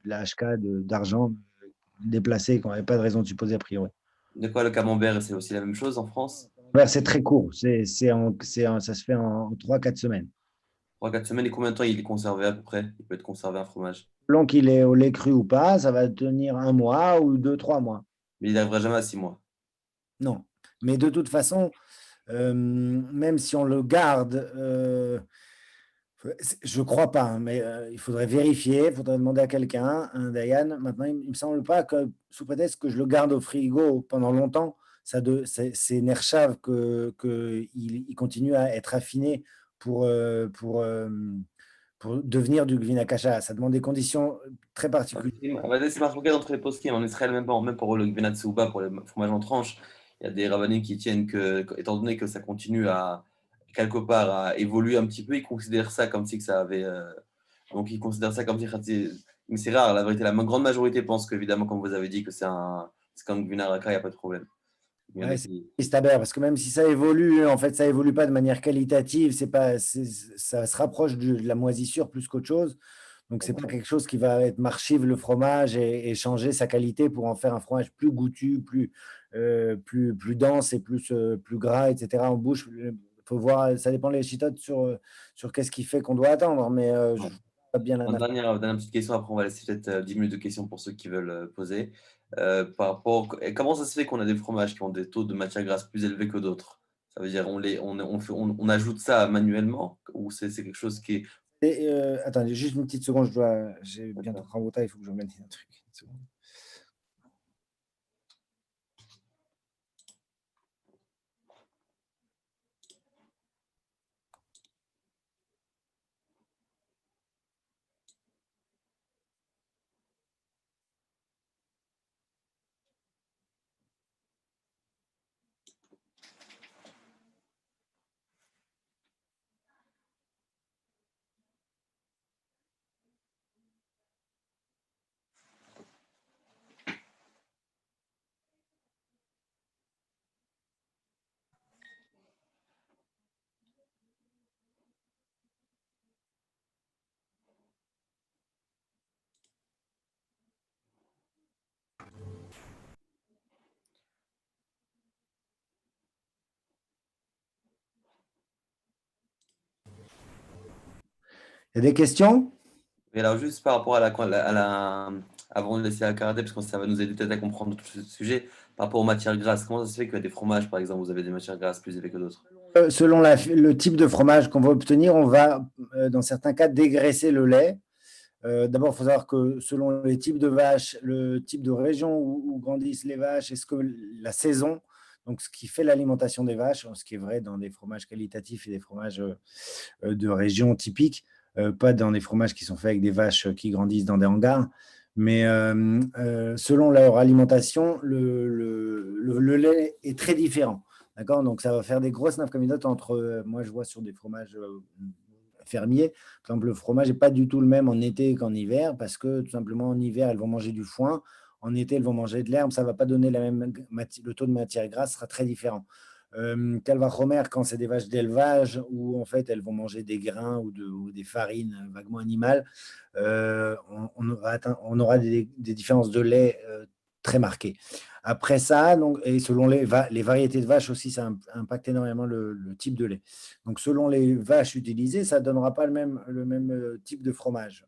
Speaker 2: la HK d'argent déplacé qu'on n'avait pas de raison de supposer a priori.
Speaker 1: De quoi le camembert, c'est aussi la même chose en France?
Speaker 2: C'est très court. Ça se fait en 3 4 semaines.
Speaker 1: 3 4 semaines, et combien de temps il est conservé à peu près? Il peut être conservé un fromage.
Speaker 2: Selon qu'il est au lait cru ou pas, ça va tenir 1 mois ou 2 3 mois.
Speaker 1: Mais il n'arrivera jamais à 6 mois.
Speaker 2: Non. Mais de toute façon, même si on le garde, je ne crois pas, hein, mais il faudrait vérifier, il faudrait demander à quelqu'un, un Dayan. Maintenant, il ne me semble pas que, sous prétexte que je le garde au frigo pendant longtemps, c'est Nershav qu'il continue à être affiné pour devenir du Gvina Kasha. Ça demande des conditions très particulières.
Speaker 1: C'est marqué entre les poskim en Israël, même pour le Gvenat Souba, pour les fromages en tranche. Il y a des rabbinim qui tiennent que, étant donné que ça continue à, quelque part, à évoluer un petit peu, ils considèrent ça comme si que ça avait. Donc, ils considèrent ça comme si. Mais c'est rare, la vérité. La grande majorité pense qu'évidemment, comme vous avez dit, que c'est comme Gvina Raka, il n'y a pas de problème. Il y en a
Speaker 2: Ouais, c'est
Speaker 1: qui.
Speaker 2: Staber, parce que même si ça évolue, en fait, ça évolue pas de manière qualitative, ça se rapproche de la moisissure plus qu'autre chose. Donc, c'est pas quelque chose qui va être marchive le fromage et changer sa qualité pour en faire un fromage plus goûtu, plus dense et plus gras, etc. en bouche. Il faut voir, ça dépend les chitotes sur qu'est-ce qui fait qu'on doit attendre, mais je
Speaker 1: Ouais.
Speaker 2: vois pas bien la.
Speaker 1: Dernière petite question, après on va laisser peut-être 10 minutes de questions pour ceux qui veulent poser. Par rapport, et comment ça se fait qu'on a des fromages qui ont des taux de matière grasse plus élevés que d'autres? Ça veut dire on ajoute ça manuellement ou c'est quelque chose qui est.
Speaker 2: Attendez, juste une petite seconde, j'ai bientôt Ramota, il faut que je remette un truc. Une seconde. Il y a des questions?
Speaker 1: Et alors juste par rapport avant de laisser la carader, parce que ça va nous aider peut-être à comprendre tout ce sujet, par rapport aux matières grasses, comment ça se fait qu'il y a des fromages, par exemple, vous avez des matières grasses plus élevées que d'autres?
Speaker 2: Selon le type de fromage qu'on va obtenir, on va, dans certains cas, dégraisser le lait. D'abord, il faut savoir que selon les types de vaches, le type de région où grandissent les vaches, est-ce que la saison, donc ce qui fait l'alimentation des vaches, ce qui est vrai dans des fromages qualitatifs et des fromages de région typiques, pas dans des fromages qui sont faits avec des vaches qui grandissent dans des hangars, mais selon leur alimentation, le lait est très différent. D'accord? Donc, ça va faire des grosses nafkaminotes entre, moi je vois sur des fromages fermiers, par exemple, le fromage n'est pas du tout le même en été qu'en hiver, parce que tout simplement en hiver, elles vont manger du foin, en été, elles vont manger de l'herbe, ça ne va pas donner le taux de matière grasse sera très différent. Calvachomer, quand c'est des vaches d'élevage, où en fait elles vont manger des grains ou des farines vaguement animales, on aura des différences de lait très marquées. Après ça, donc, et selon les variétés de vaches aussi, ça impacte énormément le type de lait. Donc, selon les vaches utilisées, ça ne donnera pas le même type de fromage.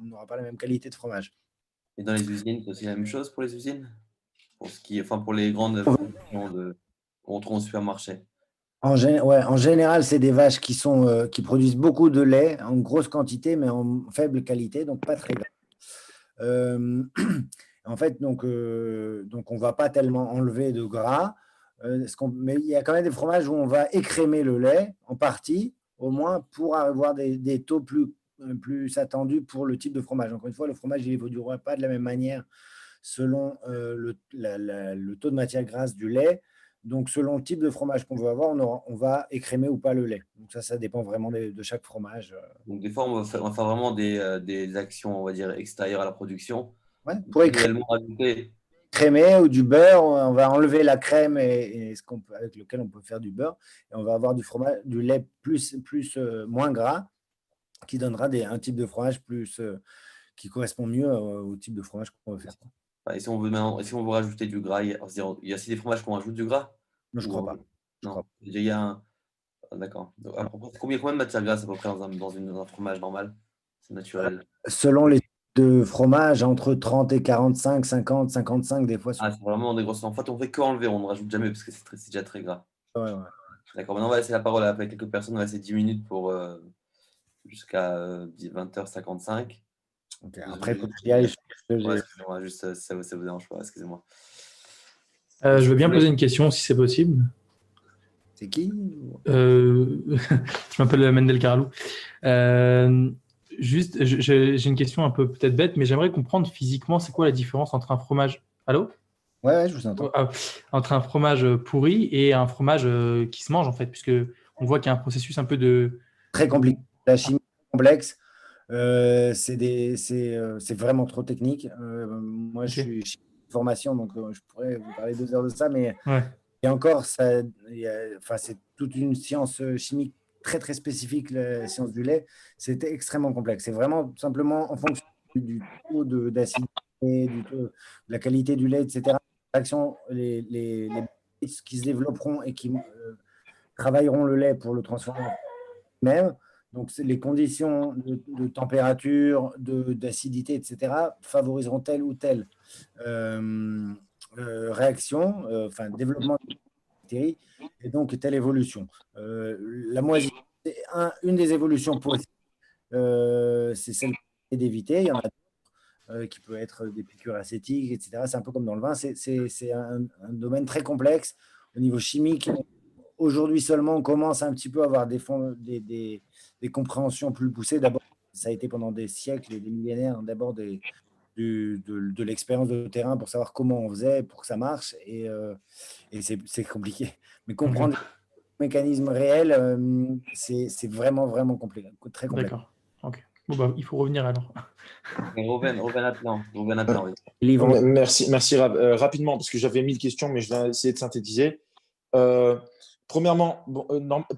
Speaker 2: On n'aura pas la même qualité de fromage.
Speaker 1: Et dans les usines, c'est aussi la même chose pour les usines? pour les grandes productions qu'on trouve au supermarché.
Speaker 2: En général, c'est des vaches qui produisent beaucoup de lait en grosse quantité, mais en faible qualité, donc pas très gras. Euh, En fait, donc on ne va pas tellement enlever de gras. Mais il y a quand même des fromages où on va écrémer le lait en partie, au moins pour avoir des taux plus attendus pour le type de fromage. Encore une fois, le fromage, il n'évoluera pas de la même manière selon le taux de matière grasse du lait. Donc, selon le type de fromage qu'on veut avoir, on va écrémer ou pas le lait. Donc, ça dépend vraiment de chaque fromage.
Speaker 1: Donc, des fois, on va faire vraiment des actions, on va dire, extérieures à la production.
Speaker 2: Ouais. Pour
Speaker 1: Idéalement, rajouter.
Speaker 2: écrémer ou du beurre, on va enlever la crème avec lequel on peut faire du beurre, et on va avoir du lait moins gras, qui donnera un type de fromage qui correspond mieux au type de fromage qu'on veut faire.
Speaker 1: Et si on veut rajouter du gras, il y a aussi des fromages qu'on rajoute du gras?
Speaker 2: Non, je ne crois pas.
Speaker 1: Non. Il y a un. D'accord. Donc, combien de matière grasse à peu près dans un fromage normal? C'est naturel.
Speaker 2: Selon les types de fromage, entre 30 et 45, 50, 55 des fois.
Speaker 1: Ah, c'est vraiment des grosses. En fait, on fait que enlever, on ne rajoute jamais parce que c'est déjà très gras.
Speaker 2: Ouais.
Speaker 1: D'accord, maintenant on va laisser la parole à quelques personnes, on va laisser 10 minutes jusqu'à 20h55.
Speaker 2: Okay. Après, pour que j'y aille,
Speaker 1: excusez-moi, juste ça vous dérange pas, excusez-moi.
Speaker 3: Je veux bien poser une question si c'est possible.
Speaker 2: C'est qui?
Speaker 3: Je m'appelle Mendel Karalou. Juste, j'ai une question un peu peut-être bête, mais j'aimerais comprendre physiquement c'est quoi la différence entre un fromage. Allô?
Speaker 2: Ouais, je vous entends.
Speaker 3: Entre un fromage pourri et un fromage qui se mange, en fait, puisque on voit qu'il y a un processus un peu de.
Speaker 2: Très compliqué. La chimie est complexe. C'est vraiment trop technique. Moi, je suis de formation, donc je pourrais vous parler 2 heures de ça, mais
Speaker 3: Ouais.
Speaker 2: et encore, c'est toute une science chimique très, très spécifique, la science du lait. C'était extrêmement complexe. C'est vraiment simplement en fonction du taux d'acidité, du taux de la qualité du lait, etc. Les qui se développeront et qui travailleront le lait pour le transformer en même. Donc, les conditions de température, d'acidité, etc., favoriseront telle ou telle réaction, développement de bactéries, et donc telle évolution. La moisissure, c'est une des évolutions possibles. C'est celle d'éviter. Il y en a qui peut être des piqûres acétiques, etc. C'est un peu comme dans le vin. C'est un domaine très complexe au niveau chimique. Aujourd'hui seulement, on commence un petit peu à avoir des compréhensions plus poussées. D'abord, ça a été pendant des siècles et des millénaires, d'abord de l'expérience de terrain pour savoir comment on faisait pour que ça marche. Et c'est compliqué. Mais comprendre les mécanismes réels, c'est vraiment, vraiment compliqué, très complexe.
Speaker 3: D'accord. Ok. Bon, il faut revenir alors.
Speaker 1: Ruben Atlan.
Speaker 4: Oui. Merci rapidement, parce que j'avais 1000 questions, mais je vais essayer de synthétiser. Premièrement,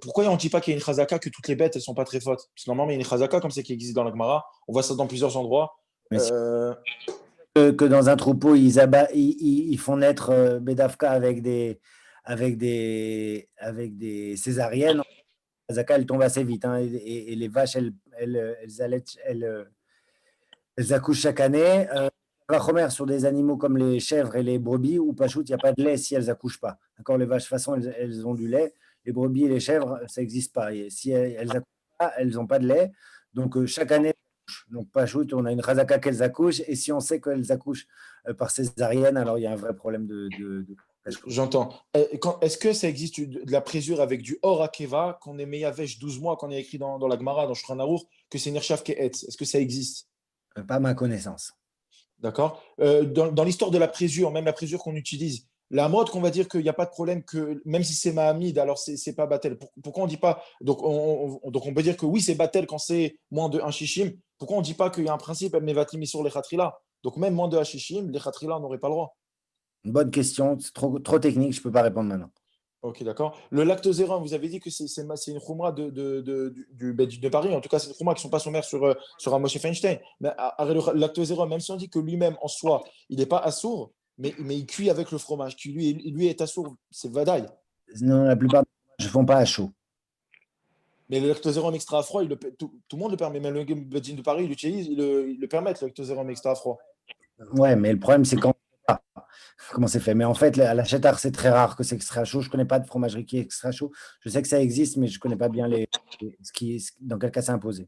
Speaker 4: pourquoi on ne dit pas qu'il y a une chazaka, que toutes les bêtes, elles ne sont pas très fortes? Parce que normalement, il y a une chazaka comme c'est qui existe dans la Gemara. On voit ça dans plusieurs endroits.
Speaker 2: Que dans un troupeau, ils font naître Bedavka avec des césariennes. La chazaka, elle tombe assez vite. Hein, et les vaches, elles accouchent chaque année. Vachomer sur des animaux comme les chèvres et les brebis, ou pachout, il n'y a pas de lait si elles n'accouchent pas. D'accord, les vaches, de toute façon, elles ont du lait. Les brebis et les chèvres, ça n'existe pas. Et si elles n'accouchent pas, elles n'ont pas de lait. Donc, chaque année, donc pachout, on a une chazaka qu'elles accouchent. Et si on sait qu'elles accouchent par césarienne, alors il y a un vrai problème de
Speaker 4: J'entends. Est-ce que ça existe de la présure avec du or akeva, qu'on est meyavesh 12 mois, qu'on est écrit dans la Gemara, dans Shulchan Aruch, que c'est Nirchav Ke'etz? Est-ce que ça existe?
Speaker 2: Pas à ma connaissance.
Speaker 4: D'accord. Dans l'histoire de la présure, même la présure qu'on utilise, la mode qu'on va dire qu'il n'y a pas de problème, que même si c'est Mahamid, alors c'est pas Batel. Pourquoi on ne dit pas, donc on peut dire que oui, c'est Batel quand c'est moins de 1 shishim. Pourquoi on ne dit pas qu'il y a un principe, Mevatim sur les khatrila? Donc même moins de 1 shishim, les khatrila n'auraient pas le droit.
Speaker 2: Une bonne question, c'est trop technique, je ne peux pas répondre maintenant.
Speaker 4: Ok, d'accord. Le lactosérum, vous avez dit que c'est une khoumra de Paris. En tout cas, c'est une khoumra qui ne sont pas sommaires sur un Moshe Feinstein. Mais le lactosérum, même si on dit que lui-même, en soi, il n'est pas assourd, mais il cuit avec le fromage, qui lui est assourd, c'est vadaï.
Speaker 2: Non, la plupart des fromages ne font pas à chaud.
Speaker 4: Mais le lactosérum extra froid, tout le monde le permet. Même le Bedin de Paris, il le permet, le lactosérum extra froid.
Speaker 2: Ouais, mais le problème, c'est quand pas comment c'est fait. Mais en fait, la cheddar, c'est très rare que c'est extra chaud. Je ne connais pas de fromagerie qui est extra chaud. Je sais que ça existe, mais je ne connais pas bien dans quel cas c'est imposé.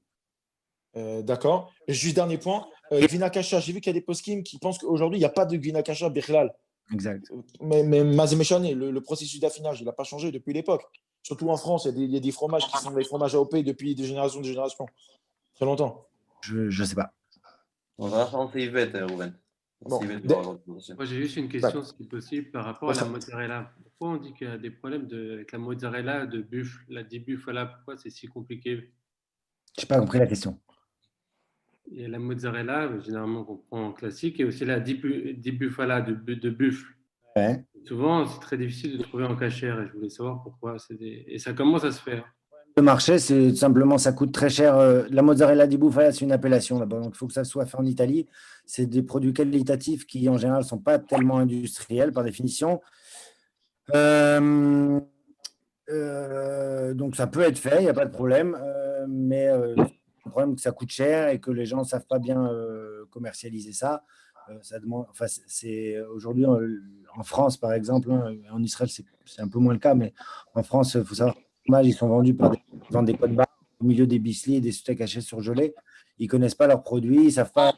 Speaker 4: D'accord. Et juste dernier point, Gvina Kasha, j'ai vu qu'il y a des poskim qui pensent qu'aujourd'hui, il n'y a pas de Gvina Kasha Birlal.
Speaker 2: Exact.
Speaker 4: Mais Mazemechane, le processus d'affinage, il n'a pas changé depuis l'époque. Surtout en France, il y a des fromages qui sont des fromages AOP depuis des générations. Très longtemps.
Speaker 2: Je ne sais pas.
Speaker 1: On va lancer Yvette, Rouven.
Speaker 4: Bon.
Speaker 5: Moi, j'ai juste une question, si possible, par rapport à la mozzarella. Pourquoi on dit qu'il y a des problèmes avec la mozzarella de buffle, la di bufala? Pourquoi c'est si compliqué?
Speaker 2: Je n'ai pas compris la question.
Speaker 5: Il y a la mozzarella, généralement qu'on prend en classique, et aussi la di bufala de buffle.
Speaker 2: Ouais.
Speaker 5: Souvent, c'est très difficile de trouver en cachère, et je voulais savoir pourquoi. Et ça commence à se faire.
Speaker 2: Le marché, c'est simplement, ça coûte très cher. La mozzarella di bufala, c'est une appellation là-bas. Donc, il faut que ça soit fait en Italie. C'est des produits qualitatifs qui, en général, ne sont pas tellement industriels par définition. Donc, ça peut être fait, il n'y a pas de problème. Mais le problème, c'est que ça coûte cher et que les gens ne savent pas bien commercialiser ça. Ça demande, enfin, c'est aujourd'hui en France, par exemple, hein, en Israël, c'est un peu moins le cas, mais en France, il faut savoir que les fromages, ils sont vendus par des codes barres au milieu des bislis et des steaks hachés surgelés. Ils ne connaissent pas leurs produits, ils ne savent pas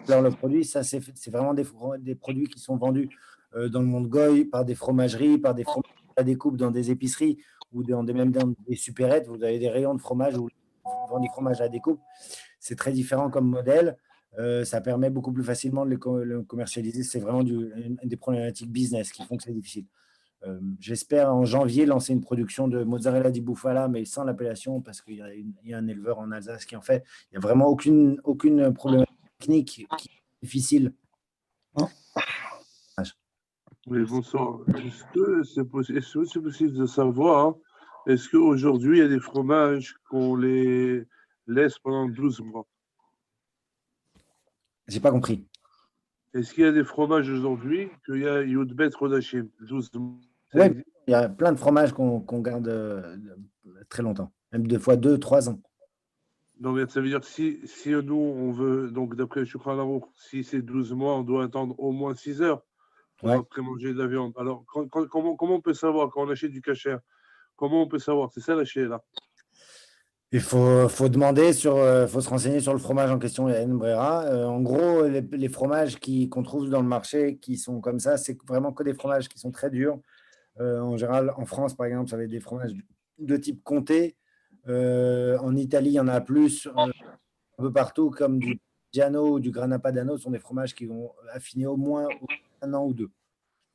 Speaker 2: leurs produits. Ça, c'est vraiment des produits qui sont vendus dans le monde goy par des fromageries, par des fromages à découpe dans des épiceries ou même dans des supérettes. Vous avez des rayons de fromage où on vend du fromage à découpe. C'est très différent comme modèle. Ça permet beaucoup plus facilement de le commercialiser. C'est vraiment des problématiques business qui font que c'est difficile. J'espère en janvier lancer une production de mozzarella di bufala, mais sans l'appellation, parce qu'il y a un éleveur en Alsace qui en fait. Il n'y a vraiment aucune problématique technique qui est difficile.
Speaker 6: Oui, bonsoir. Est-ce que c'est possible de savoir, est-ce qu'aujourd'hui, il y a des fromages qu'on les laisse pendant 12 mois?
Speaker 2: J'ai pas compris.
Speaker 6: Est-ce qu'il y a des fromages aujourd'hui qu'il y a Yudbet Rodachim, 12 mois?
Speaker 2: Oui, il y a plein de fromages qu'on garde très longtemps, même des fois 2-3 ans.
Speaker 6: Donc, ça veut dire que si nous, on veut, donc d'après Shukran Amour, si c'est 12 mois, on doit attendre au moins 6 heures pour après manger de la viande. Alors, comment on peut savoir quand on achète du kasher? Comment on peut savoir? C'est ça la chez là.
Speaker 2: Il faut demander faut se renseigner sur le fromage en question. Il y a une brera. En gros, les fromages qu'on trouve dans le marché qui sont comme ça, c'est vraiment que des fromages qui sont très durs. En général, en France, par exemple, ça va être des fromages de type comté. En Italie, il y en a plus un peu partout, comme du Giano ou du Grana Padano, sont des fromages qui vont affiner au moins 1 an ou 2.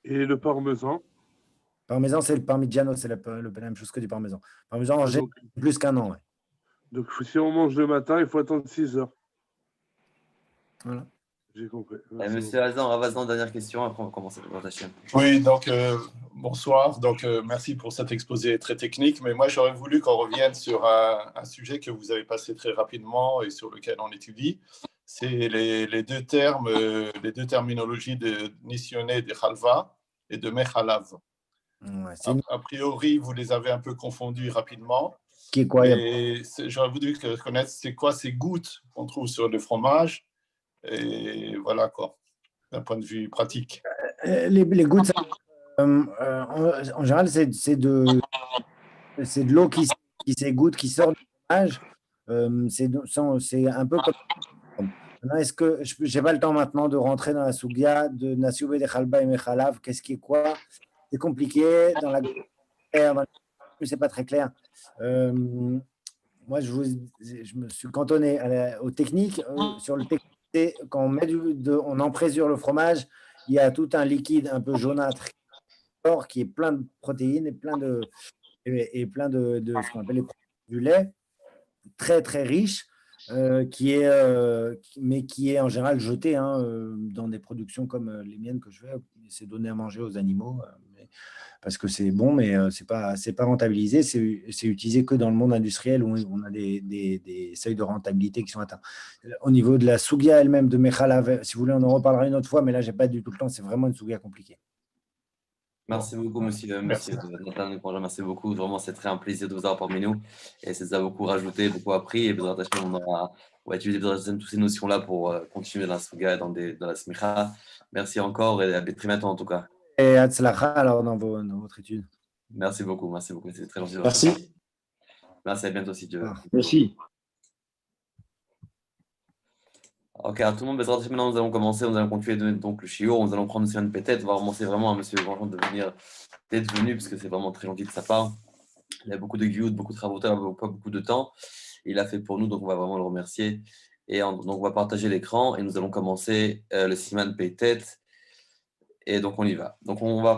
Speaker 6: Et le parmesan?
Speaker 2: Parmesan, c'est le parmigiano, c'est la même chose que du parmesan. Parmesan, en général, plus qu'1 an. Ouais.
Speaker 6: Donc, si on mange le matin, il faut attendre 6 heures.
Speaker 2: Voilà.
Speaker 6: J'ai compris.
Speaker 1: Monsieur Ravazan, dernière question, après on va commencer par ta chaîne.
Speaker 7: Oui, donc bonsoir. Donc merci pour cet exposé très technique, mais moi j'aurais voulu qu'on revienne sur un sujet que vous avez passé très rapidement et sur lequel on étudie. C'est les deux termes, les deux terminologies de Nissioné de Halva et de Mechalav.
Speaker 2: Ouais,
Speaker 7: a priori, vous les avez un peu confondus rapidement.
Speaker 2: Qui est quoi?
Speaker 7: J'aurais voulu connaître c'est quoi ces gouttes qu'on trouve sur le fromage. Et voilà quoi, d'un point de vue pratique.
Speaker 2: Les gouttes, en général, c'est de l'eau qui s'égoutte, qui sort du fromage. C'est un peu comme. Maintenant, est-ce que je n'ai pas le temps maintenant de rentrer dans la sougia de Nasioube de Khalba et Mechalav? Qu'est-ce qui est quoi? C'est compliqué. Dans la c'est pas très clair. Moi, je me suis cantonné aux techniques. Sur le technique, quand on met on emprésure le fromage, il y a tout un liquide un peu jaunâtre qui est plein de protéines et plein de ce qu'on appelle du lait, très très riche, mais qui est en général jeté dans des productions comme les miennes que je fais. C'est donné à manger aux animaux parce que c'est bon, mais c'est pas rentabilisé. C'est utilisé que dans le monde industriel où on a des seuils de rentabilité qui sont atteints. Au niveau de la sougia elle-même de Mechalav, si vous voulez, on en reparlera une autre fois, mais là, j'ai pas du tout le temps. C'est vraiment une sougia compliquée.
Speaker 1: Merci beaucoup, monsieur Nathan Grandjean, merci beaucoup. Vraiment, c'est très un plaisir de vous avoir parmi nous. Et ça nous a beaucoup rajouté, beaucoup appris. Et Bezrat Hashem, on va utiliser Bezrat Hashem toutes ces notions-là pour continuer dans la Souga et dans la Smicha. Merci encore et à très bientôt en tout cas.
Speaker 2: Et Hatzlacha alors dans votre étude.
Speaker 1: Merci beaucoup, c'est très gentil.
Speaker 4: Merci.
Speaker 1: Merci, à bientôt si Dieu veut.
Speaker 4: Merci.
Speaker 1: Ok, à tout le monde, Bezrat Hashem, maintenant nous allons commencer, nous allons continuer donc le shiur, nous allons prendre une semaine peut-être, c'est vraiment à monsieur Grandjean d'être venu, parce que c'est vraiment très gentil de sa part. Il y a beaucoup de guides, beaucoup de travaux, pas beaucoup de temps. Il a fait pour nous, donc on va vraiment le remercier. Et donc on va partager l'écran et nous allons commencer le Siman Peitet. Et donc on y va. Donc on va